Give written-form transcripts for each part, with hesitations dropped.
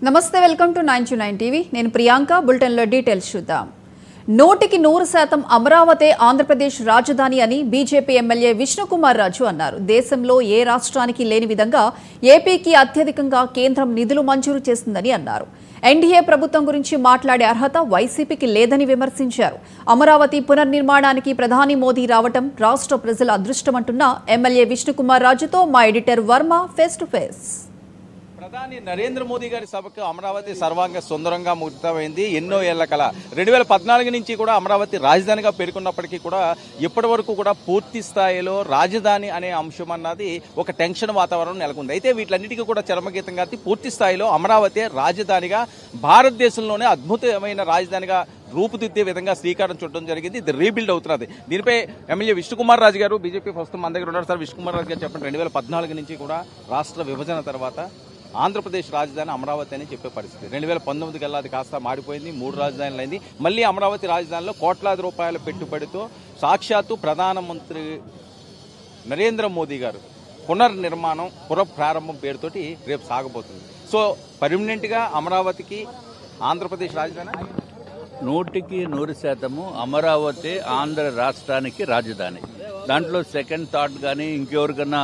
నమస్తే welcome to 929 TV నేను ప్రియాంక బులెటిన్లో డీటెయిల్స్ చూద్దాం. 100% అమరావతి ఆంధ్రప్రదేశ్ రాజధాని అని బీజేపీ ఎమ్మెల్యే విష్ణుకుమార్ రాజు అన్నారు. దేశంలో ఏ రాష్ట్రానికి లేని విధంగా ఏపీకి అత్యధికంగా కేంద్రం నిధులు మంజూరు చేసిందని అన్నారు. ఎన్డీఏ ప్రభుత్వం గురించి మాట్లాడే అర్హత వైసీపీకి లేదని విమర్శించారు. అమరావతి పునర్నిర్మాణానికి ప్రధాని మోదీ రావటం రాష్ట్ర ప్రజల అదృష్టమంటున్న ఎమ్మెల్యే విష్ణుకుమార్ రాజుతో మా editor Varma face to face. ప్రధాని నరేంద్ర మోదీ గారి సభకు అమరావతి సర్వాంగ సుందరంగా ముగితమైంది. ఎన్నో ఏళ్ల కల 2014 నుంచి కూడా అమరావతి రాజధానిగా పేర్కొన్నప్పటికీ కూడా ఇప్పటి వరకు కూడా పూర్తి స్థాయిలో రాజధాని అనే అంశం అన్నది ఒక టెన్షన్ వాతావరణం నెలకొంది. అయితే వీటిలన్నిటికీ కూడా చరమగీతంగా పూర్తి స్థాయిలో అమరావతి రాజధానిగా భారతదేశంలోనే అద్భుతమైన రాజధానిగా రూపుదిద్దే విధంగా శ్రీకారం చుట్టడం జరిగింది. ఇది రీబిల్డ్ అవుతున్నది. దీనిపై ఎమ్మెల్యే విష్ణుకుమార్ రాజు గారు బీజేపీ ప్రస్తుతం మన దగ్గర ఉన్నారు. సార్, విష్ణుకుమార్ రాజు గారు చెప్పండి, 2014 నుంచి కూడా రాష్ట్ర విభజన తర్వాత ఆంధ్రప్రదేశ్ రాజధాని అమరావతి అని చెప్పే పరిస్థితి. 2019 కల్లా అది కాస్త మాడిపోయింది. 3 రాజధానులు అయింది. మళ్ళీ అమరావతి రాజధానిలో కోట్లాది రూపాయల పెట్టుబడితో సాక్షాత్తు ప్రధానమంత్రి నరేంద్ర మోదీ గారు పునర్నిర్మాణం పునఃప్రారంభం పేరుతోటి రేపు సాగబోతుంది. సో పర్మనెంట్గా అమరావతికి ఆంధ్రప్రదేశ్ రాజధాని 100% అమరావతి ఆంధ్ర రాష్ట్రానికి రాజధాని. దాంట్లో సెకండ్ థాట్ కానీ ఇంకెవరికన్నా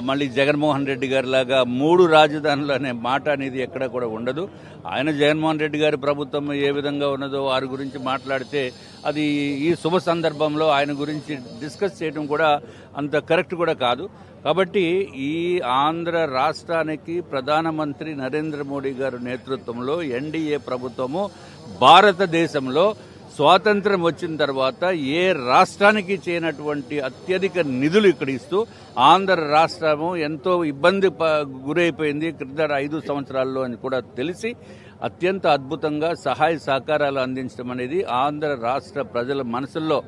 మళ్ళీ జగన్మోహన్ రెడ్డి గారి లాగా 3 రాజధానులు అనే మాట అనేది ఎక్కడ కూడా ఉండదు. ఆయన జగన్మోహన్ రెడ్డి గారి ప్రభుత్వం ఏ విధంగా ఉన్నదో వారి గురించి మాట్లాడితే అది ఈ శుభ సందర్భంలో ఆయన గురించి డిస్కస్ చేయడం కూడా అంత కరెక్ట్ కూడా కాదు. కాబట్టి ఈ ఆంధ్ర రాష్ట్రానికి ప్రధానమంత్రి నరేంద్ర మోడీ గారి నేతృత్వంలో ఎన్డీఏ ప్రభుత్వము భారతదేశంలో స్వాతంత్రం వచ్చిన తర్వాత ఏ రాష్ట్రానికి చేయనటువంటి అత్యధిక నిధులు ఇక్కడ ఇస్తూ ఆంధ్ర రాష్ట్రము ఎంతో ఇబ్బంది గురైపోయింది క్రింద 5 సంవత్సరాల్లో అని కూడా తెలిసి అత్యంత అద్భుతంగా సహాయ సహకారాలు అందించడం అనేది ఆంధ్ర రాష్ట్ర ప్రజల మనసుల్లో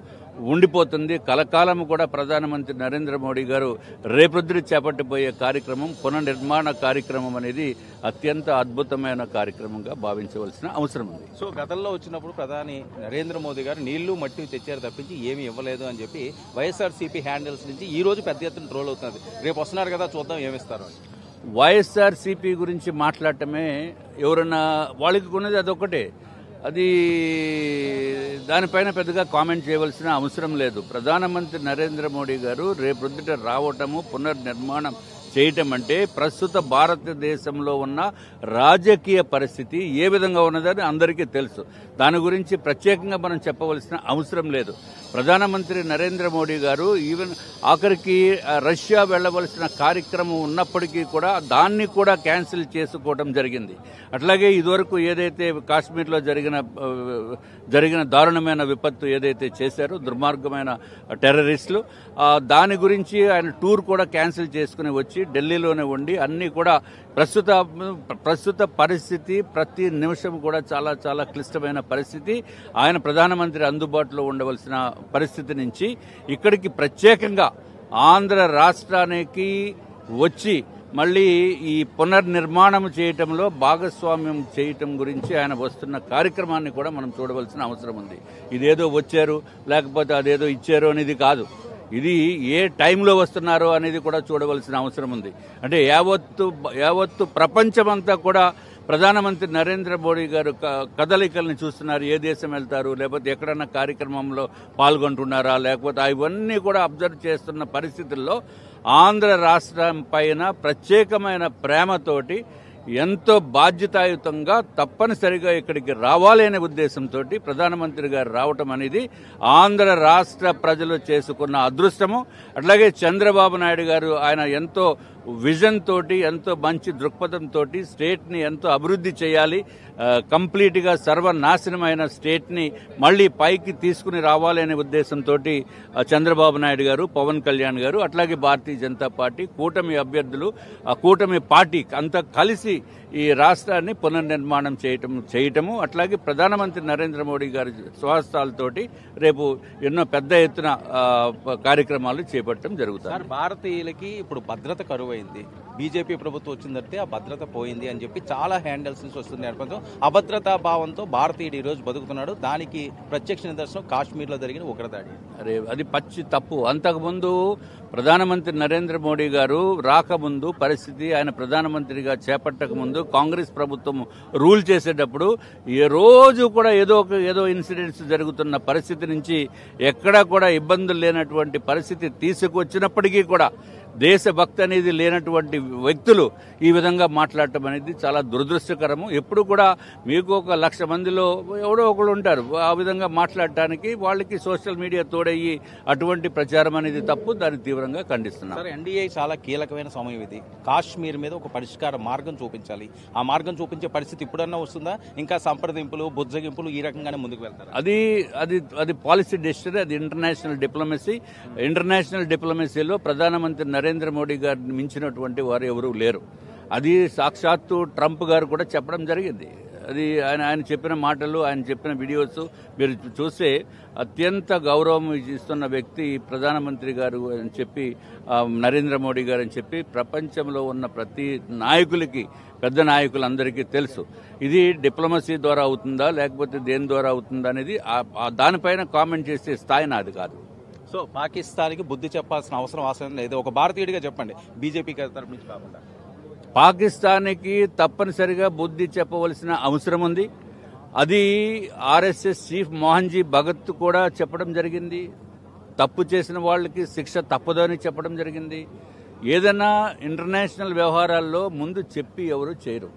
ఉండిపోతుంది. కలకాలం కూడా ప్రధానమంత్రి నరేంద్ర మోడీ గారు రేపొద్దున చేపట్టబోయే కార్యక్రమం పునర్నిర్మాణ కార్యక్రమం అనేది అత్యంత అద్భుతమైన కార్యక్రమంగా భావించవలసిన అవసరం ఉంది. సో గతంలో వచ్చినప్పుడు ప్రధాని నరేంద్ర మోదీ గారు నీళ్లు మట్టి తెచ్చారు తప్పించి ఏమీ ఇవ్వలేదు అని చెప్పి వైఎస్ఆర్సీపీ హ్యాండిల్స్ నుంచి ఈ రోజు పెద్ద ఎత్తున ట్రోల్ అవుతుంది. రేపు వస్తున్నారు కదా, చూద్దాం ఏమిస్తారు. వైఎస్ఆర్సీపీ గురించి మాట్లాడటమే ఎవరన్నా వాళ్ళకి ఉన్నది అదొక్కటే. అది దానిపైన పెద్దగా కామెంట్ చేయవలసిన అవసరం లేదు. ప్రధానమంత్రి నరేంద్ర మోడీ గారు రేపొద్దుట రావటము పునర్నిర్మాణం చేయటం అంటే ప్రస్తుత భారతదేశంలో ఉన్న రాజకీయ పరిస్థితి ఏ విధంగా ఉన్నదని అందరికీ తెలుసు. దాని గురించి ప్రత్యేకంగా మనం చెప్పవలసిన అవసరం లేదు. ప్రధానమంత్రి నరేంద్ర మోడీ గారు ఈవెన్ ఆఖరికి రష్యా వెళ్లవలసిన కార్యక్రమం ఉన్నప్పటికీ కూడా దాన్ని కూడా క్యాన్సిల్ చేసుకోవడం జరిగింది. అట్లాగే ఇదివరకు ఏదైతే కాశ్మీర్లో జరిగిన దారుణమైన విపత్తు ఏదైతే చేశారో దుర్మార్గమైన టెర్రరిస్టులు, దాని గురించి ఆయన టూర్ కూడా క్యాన్సిల్ చేసుకుని వచ్చి ఢిల్లీలోనే ఉండి అన్ని కూడా ప్రస్తుత పరిస్థితి ప్రతి నిమిషం కూడా చాలా చాలా క్లిష్టమైన పరిస్థితి. ఆయన ప్రధానమంత్రి అందుబాటులో ఉండవలసిన పరిస్థితి నుంచి ఇక్కడికి ప్రత్యేకంగా ఆంధ్ర రాష్ట్రానికి వచ్చి మళ్ళీ ఈ పునర్నిర్మాణం చేయటంలో భాగస్వామ్యం చేయటం గురించి ఆయన వస్తున్న కార్యక్రమాన్ని కూడా మనం చూడవలసిన అవసరం ఉంది. ఇదేదో వచ్చారు లేకపోతే అదేదో ఇచ్చారు అనేది కాదు. ఇది ఏ టైంలో వస్తున్నారో అనేది కూడా చూడవలసిన అవసరం ఉంది. అంటే యావత్తు ప్రపంచమంతా కూడా ప్రధానమంత్రి నరేంద్ర మోడీ గారు కదలికల్ని చూస్తున్నారు. ఏ దేశం వెళ్తారు, లేకపోతే ఎక్కడన్నా కార్యక్రమంలో పాల్గొంటున్నారా, లేకపోతే అవన్నీ కూడా అబ్జర్వ్ చేస్తున్న పరిస్థితుల్లో ఆంధ్ర రాష్ట్రం పైన ప్రత్యేకమైన ప్రేమతోటి ఎంతో బాధ్యతాయుతంగా తప్పనిసరిగా ఇక్కడికి రావాలి అనే ఉద్దేశంతో ప్రధానమంత్రి గారు రావటం అనేది ఆంధ్ర రాష్ట్ర ప్రజలు చేసుకున్న అదృష్టము. అట్లాగే చంద్రబాబు నాయుడు గారు ఆయన ఎంతో విజన్ తోటి ఎంతో మంచి దృక్పథంతో స్టేట్ ని ఎంతో అభివృద్ధి చేయాలి, కంప్లీట్ గా సర్వనాశనమైన స్టేట్ ని మళ్లీ పైకి తీసుకుని రావాలి అనే ఉద్దేశంతో చంద్రబాబు నాయుడు గారు, పవన్ కళ్యాణ్ గారు, అట్లాగే భారతీయ జనతా పార్టీ కూటమి అభ్యర్థులు, ఆ కూటమి పార్టీ అంతా కలిసి ఈ రాష్ట్రాన్ని పునర్నిర్మాణం చేయటము అట్లాగే ప్రధానమంత్రి నరేంద్ర మోడీ గారి స్వహస్తాలతోటి రేపు ఎన్నో పెద్ద ఎత్తున కార్యక్రమాలు చేపట్టడం జరుగుతుంది. భారతీయులకి ఇప్పుడు భద్రత కరువైంది. బీజేపీ ప్రభుత్వం వచ్చిందంటే ఆ భద్రత పోయింది అని చెప్పి చాలా హ్యాండిల్స్ నుంచి వస్తుంది నేర్పథ్యం. అభద్రతా భావంతో భారతీయుడు ఈ రోజు బతుకుతున్నాడు. దానికి ప్రత్యక్ష నిదర్శనం కాశ్మీర్లో జరిగిన ఉగ్రదాడి. అది పచ్చి తప్పు. అంతకుముందు ప్రధానమంత్రి నరేంద్ర మోడీ గారు రాకముందు పరిస్థితి, ఆయన ప్రధానమంత్రిగా చేపట్టక ముందు కాంగ్రెస్ ప్రభుత్వం రూల్ చేసేటప్పుడు ఏ రోజు కూడా ఏదో ఇన్సిడెంట్స్ జరుగుతున్న పరిస్థితి నుంచి ఎక్కడా కూడా ఇబ్బందులు లేనటువంటి పరిస్థితి తీసుకొచ్చినప్పటికీ కూడా దేశభక్తి అనేది లేనటువంటి వ్యక్తులు ఈ విధంగా మాట్లాడటం అనేది చాలా దురదృష్టకరము. ఎప్పుడు కూడా మీకు 1,00,000 మందిలో ఎవడో ఒకరు ఉంటారు ఆ విధంగా మాట్లాడటానికి, వాళ్ళకి సోషల్ మీడియా తోడయ్యి అటువంటి ప్రచారం అనేది తప్పు. దాన్ని తీవ్రంగా ఖండిస్తున్నాం. సరే, ఎన్డీఏ చాలా కీలకమైన సమయం ఇది. కాశ్మీర్ మీద ఒక పరిష్కార మార్గం చూపించాలి. ఆ మార్గం చూపించే పరిస్థితి ఇప్పుడన్నా వస్తుందా? ఇంకా సంప్రదింపులు, బుజ్జగింపులు ఈ రకంగానే ముందుకు వెళ్తారు? అది పాలసీ డెసిషన్, అది ఇంటర్నేషనల్ డిప్లొమసీ. ఇంటర్నేషనల్ డిప్లొమసీలో ప్రధానమంత్రి నరేంద్ర మోడీ గారిని మించినటువంటి వారు ఎవరూ లేరు. అది సాక్షాత్తు ట్రంప్ గారు కూడా చెప్పడం జరిగింది. అది ఆయన చెప్పిన మాటలు, ఆయన చెప్పిన వీడియోస్ మీరు చూస్తే అత్యంత గౌరవం ఇస్తున్న వ్యక్తి ప్రధానమంత్రి గారు అని చెప్పి, నరేంద్ర మోడీ గారు అని చెప్పి ప్రపంచంలో ఉన్న ప్రతి నాయకులకి, పెద్ద నాయకులందరికీ తెలుసు. ఇది డిప్లొమసీ ద్వారా అవుతుందా లేకపోతే దేని ద్వారా అవుతుందా అనేది దానిపైన కామెంట్ చేసే స్థాయి నాది కాదు. సో పాకిస్తాన్కి బుద్ధి చెప్పాల్సిన అవసరం లేదు. ఒక భారతీయుడిగా చెప్పండి, బీజేపీ తరపు నుంచి కాకుండా. పాకిస్తాన్కి తప్పనిసరిగా బుద్ధి చెప్పవలసిన అవసరం ఉంది. అది ఆర్ఎస్ఎస్ చీఫ్ మోహన్జీ భగత్ కూడా చెప్పడం జరిగింది. తప్పు చేసిన వాళ్ళకి శిక్ష తప్పదని చెప్పడం జరిగింది. ఏదైనా ఇంటర్నేషనల్ వ్యవహారాల్లో ముందు చెప్పి ఎవరు చేయరు,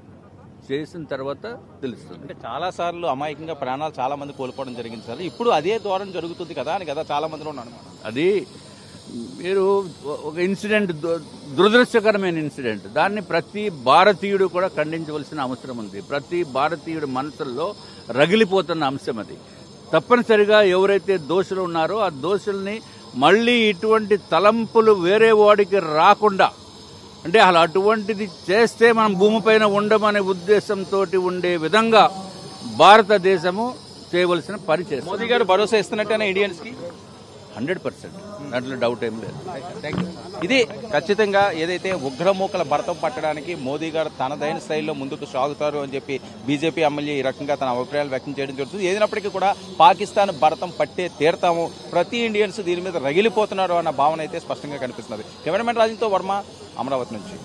చేసిన తర్వాత తెలుస్తుంది. అంటే చాలా సార్లు అమాయకంగా ప్రాణాలు చాలా మంది కోల్పోవడం జరిగింది సార్. ఇప్పుడు అదే ధోరణి జరుగుతుంది కదా అని కదా చాలా మందిలో ఉన్నాను. అది మీరు ఒక ఇన్సిడెంట్, దురదృష్టకరమైన ఇన్సిడెంట్, దాన్ని ప్రతి భారతీయుడు కూడా ఖండించవలసిన అవసరం ఉంది. ప్రతి భారతీయుడి మనసుల్లో రగిలిపోతున్న అంశం అది. తప్పనిసరిగా ఎవరైతే దోషులు ఉన్నారో ఆ దోషుల్ని మళ్ళీ ఇటువంటి తలంపులు వేరే వాడికి రాకుండా, అంటే అలా అటువంటిది చేస్తే మనం భూమిపైన ఉండమనే ఉద్దేశంతో ఉండే విధంగా భారతదేశము చేయవలసిన పని చేస్తుంది. మోదీ గారు భరోసా ఇస్తున్నట్టేనా ఇండియన్స్ కి? 100%, దాంట్లో డౌట్ ఏం లేదు. ఇది ఖచ్చితంగా ఏదైతే ఉగ్రమూకల భరతం పట్టడానికి మోదీ గారు తనదైన స్థాయిలో ముందుకు సాగుతారు అని చెప్పి బీజేపీ ఎమ్మెల్యే ఈ రకంగా తన అభిప్రాయాలు వ్యక్తం చేయడం జరుగుతుంది. ఏదైనప్పటికీ కూడా పాకిస్తాన్ భరతం పట్టే తీరతాము, ప్రతి ఇండియన్స్ దీని మీద రగిలిపోతున్నారు అన్న భావన అయితే స్పష్టంగా కనిపిస్తున్నది. కెమెరామెన్ రాజుతో వర్మ, అమరావతి నుంచి.